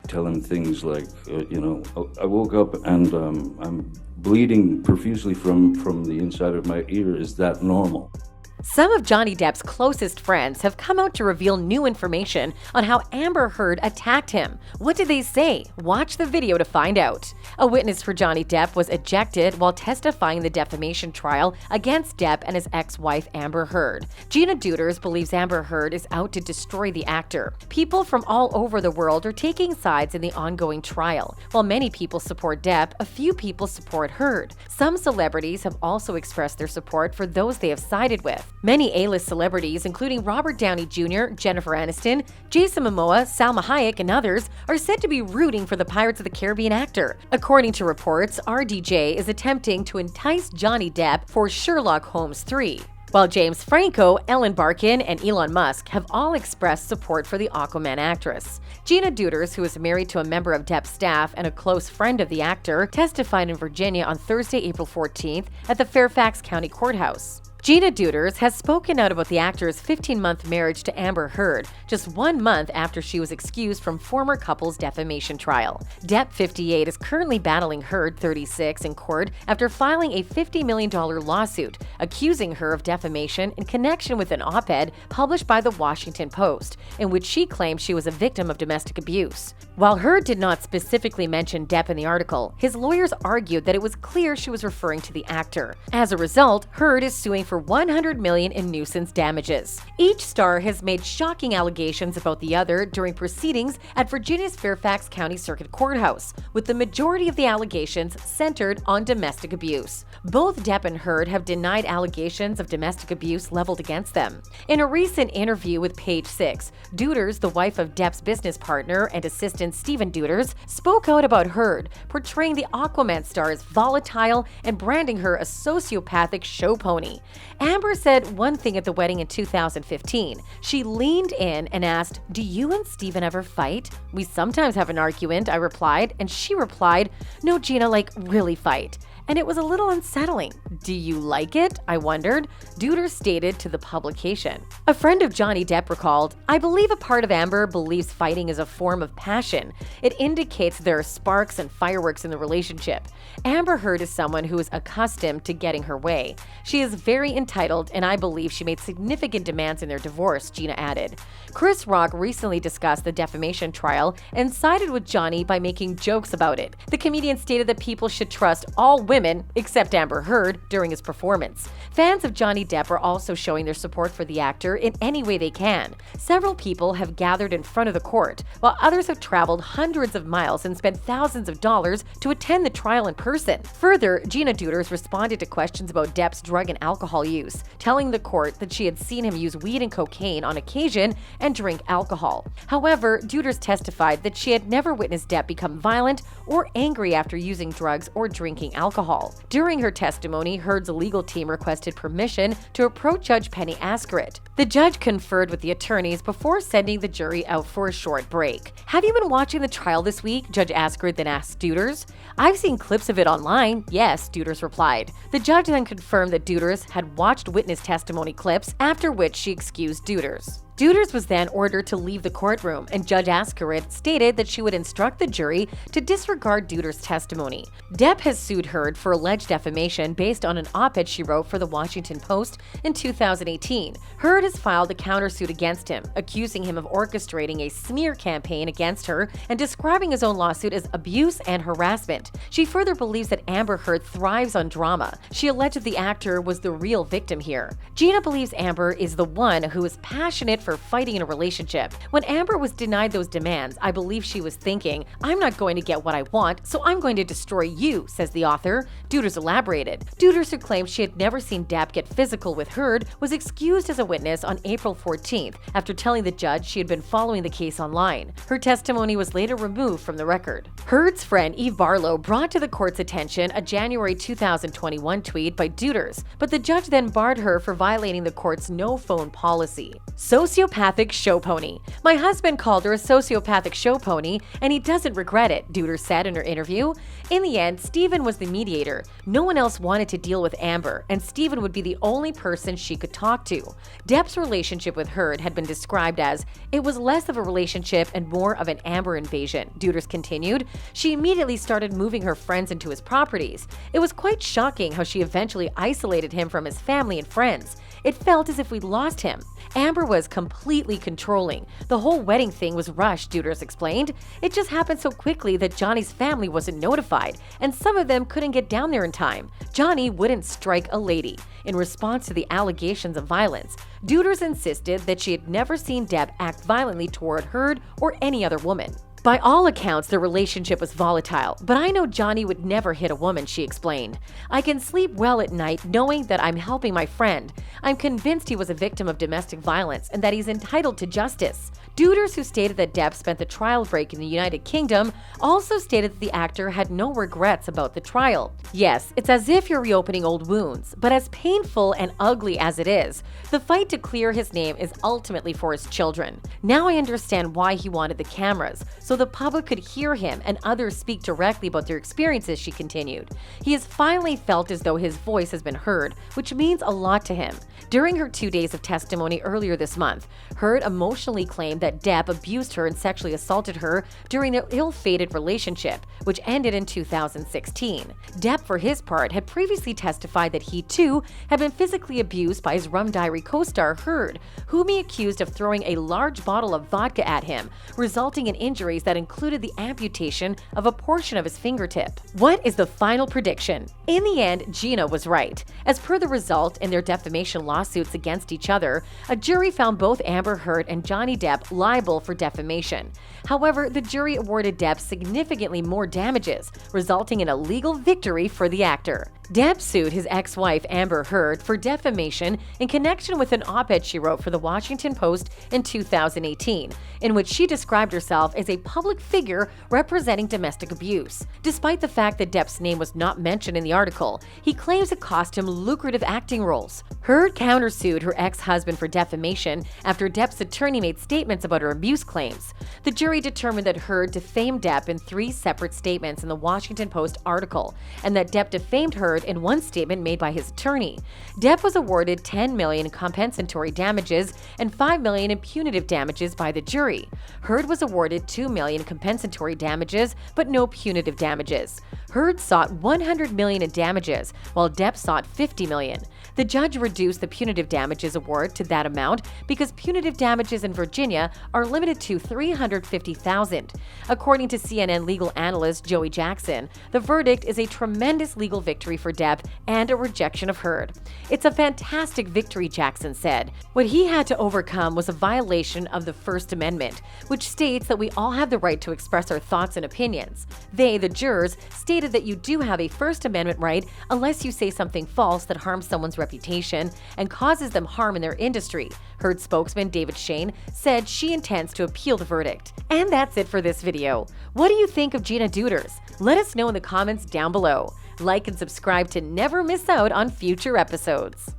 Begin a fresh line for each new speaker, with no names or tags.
tell him things like, I woke up and I'm bleeding profusely from the inside of my ear. Is that normal?
Some of Johnny Depp's closest friends have come out to reveal new information on how Amber Heard attacked him. What did they say? Watch the video to find out. A witness for Johnny Depp was ejected while testifying in the defamation trial against Depp and his ex-wife Amber Heard. Gina Deuters believes Amber Heard is out to destroy the actor. People from all over the world are taking sides in the ongoing trial. While many people support Depp, a few people support Heard. Some celebrities have also expressed their support for those they have sided with. Many A-list celebrities, including Robert Downey Jr., Jennifer Aniston, Jason Momoa, Salma Hayek, and others, are said to be rooting for the Pirates of the Caribbean actor. According to reports, RDJ is attempting to entice Johnny Depp for Sherlock Holmes 3. While James Franco, Ellen Barkin, and Elon Musk have all expressed support for the Aquaman actress. Gina Deuters, who is married to a member of Depp's staff and a close friend of the actor, testified in Virginia on Thursday, April 14th at the Fairfax County Courthouse. Gina Deuters has spoken out about the actor's 15-month marriage to Amber Heard, just 1 month after she was excused from former couple's defamation trial. Depp, 58, is currently battling Heard, 36, in court after filing a $50 million lawsuit accusing her of defamation in connection with an op-ed published by the Washington Post, in which she claimed she was a victim of domestic abuse. While Heard did not specifically mention Depp in the article, his lawyers argued that it was clear she was referring to the actor. As a result, Heard is suing for $100 million in nuisance damages. Each star has made shocking allegations about the other during proceedings at Virginia's Fairfax County Circuit Courthouse, with the majority of the allegations centered on domestic abuse. Both Depp and Heard have denied allegations of domestic abuse leveled against them. In a recent interview with Page Six, Deuters, the wife of Depp's business partner and assistant Stephen Deuters, spoke out about Heard, portraying the Aquaman star as volatile and branding her a sociopathic show pony. Amber said one thing at the wedding in 2015. She leaned in and asked, "Do you and Stephen ever fight?" "We sometimes have an argument," I replied, and she replied, "No, Gina, like really fight." And it was a little unsettling. "Do you like it?" I wondered. Deuters stated to the publication. A friend of Johnny Depp recalled, "I believe a part of Amber believes fighting is a form of passion. It indicates there are sparks and fireworks in the relationship. Amber Heard is someone who is accustomed to getting her way. She is very entitled, and I believe she made significant demands in their divorce," Gina added. Chris Rock recently discussed the defamation trial and sided with Johnny by making jokes about it. The comedian stated that people should trust all women except Amber Heard during his performance. Fans of Johnny Depp are also showing their support for the actor in any way they can. Several people have gathered in front of the court, while others have traveled hundreds of miles and spent thousands of dollars to attend the trial in person. Further, Gina Deuters responded to questions about Depp's drug and alcohol use, telling the court that she had seen him use weed and cocaine on occasion and drink alcohol. However, Deuters testified that she had never witnessed Depp become violent or angry after using drugs or drinking alcohol. During her testimony, Heard's legal team requested permission to approach Judge Penny Askerit. The judge conferred with the attorneys before sending the jury out for a short break. "Have you been watching the trial this week?" Judge Askerit then asked Deuters. "I've seen clips of it online." "Yes," Deuters replied. The judge then confirmed that Deuters had watched witness testimony clips, after which she excused Deuters. Deuters was then ordered to leave the courtroom, and Judge Askerit stated that she would instruct the jury to disregard Deuters' testimony. Depp has sued Heard for alleged defamation based on an op-ed she wrote for the Washington Post in 2018. Heard has filed a countersuit against him, accusing him of orchestrating a smear campaign against her and describing his own lawsuit as abuse and harassment. She further believes that Amber Heard thrives on drama. She alleged that the actor was the real victim here. Gina believes Amber is the one who is passionate for fighting in a relationship. When Amber was denied those demands, I believe she was thinking, "I'm not going to get what I want, so I'm going to destroy you," says the author. Deuters elaborated. Deuters, who claimed she had never seen Depp get physical with Heard, was excused as a witness on April 14th after telling the judge she had been following the case online. Her testimony was later removed from the record. Heard's friend Eve Barlow brought to the court's attention a January 2021 tweet by Deuters, but the judge then barred her for violating the court's no-phone policy. Sociopathic show pony. "My husband called her a sociopathic show pony, and he doesn't regret it," Deuters said in her interview. In the end, Stephen was the mediator. No one else wanted to deal with Amber, and Stephen would be the only person she could talk to. Depp Depp's relationship with Heard had been described as, "It was less of a relationship and more of an Amber invasion," Deuters continued. She immediately started moving her friends into his properties. It was quite shocking how she eventually isolated him from his family and friends. It felt as if we'd lost him. Amber was completely controlling. The whole wedding thing was rushed, Deuters explained. It just happened so quickly that Johnny's family wasn't notified, and some of them couldn't get down there in time. Johnny wouldn't strike a lady. In response to the allegations of violence, Deuters insisted that she had never seen Depp act violently toward Heard or any other woman. By all accounts, their relationship was volatile, but I know Johnny would never hit a woman, she explained. "I can sleep well at night knowing that I'm helping my friend. I'm convinced he was a victim of domestic violence and that he's entitled to justice." Deuters, who stated that Depp spent the trial break in the United Kingdom, also stated that the actor had no regrets about the trial. Yes, it's as if you're reopening old wounds, but as painful and ugly as it is, the fight to clear his name is ultimately for his children. "Now I understand why he wanted the cameras, so the public could hear him and others speak directly about their experiences," she continued. "He has finally felt as though his voice has been heard, which means a lot to him." During her 2 days of testimony earlier this month, Heard emotionally claimed that Depp abused her and sexually assaulted her during their ill-fated relationship, which ended in 2016. Depp, for his part, had previously testified that he, too, had been physically abused by his Rum Diary co-star Heard, whom he accused of throwing a large bottle of vodka at him, resulting in injuries that included the amputation of a portion of his fingertip. What is the final prediction? In the end, Gina was right. As per the result in their defamation lawsuits against each other, a jury found both Amber Heard and Johnny Depp liable for defamation. However, the jury awarded Depp significantly more damages, resulting in a legal victory for the actor. Depp sued his ex-wife Amber Heard for defamation in connection with an op-ed she wrote for the Washington Post in 2018, in which she described herself as a public figure representing domestic abuse. Despite the fact that Depp's name was not mentioned in the article, he claims it cost him lucrative acting roles. Heard countersued her ex-husband for defamation after Depp's attorney made statements about her abuse claims. The jury determined that Heard defamed Depp in 3 separate statements in the Washington Post article, and that Depp defamed Heard in one statement made by his attorney. Depp was awarded $10 million in compensatory damages and $5 million in punitive damages by the jury. Heard was awarded $2 million in compensatory damages, but no punitive damages. Heard sought $100 million in damages, while Depp sought $50 million. The judge reduced the punitive damages award to that amount because punitive damages in Virginia are limited to $350,000. According to CNN legal analyst Joey Jackson, the verdict is a tremendous legal victory for Depp and a rejection of Heard. "It's a fantastic victory," Jackson said. "What he had to overcome was a violation of the First Amendment, which states that we all have the right to express our thoughts and opinions. They, the jurors, stated that you do have a First Amendment right unless you say something false that harms someone's reputation and causes them harm in their industry." Heard spokesman David Shane said she intends to appeal the verdict. And that's it for this video. What do you think of Gina Deuters? Let us know in the comments down below. Like and subscribe to never miss out on future episodes.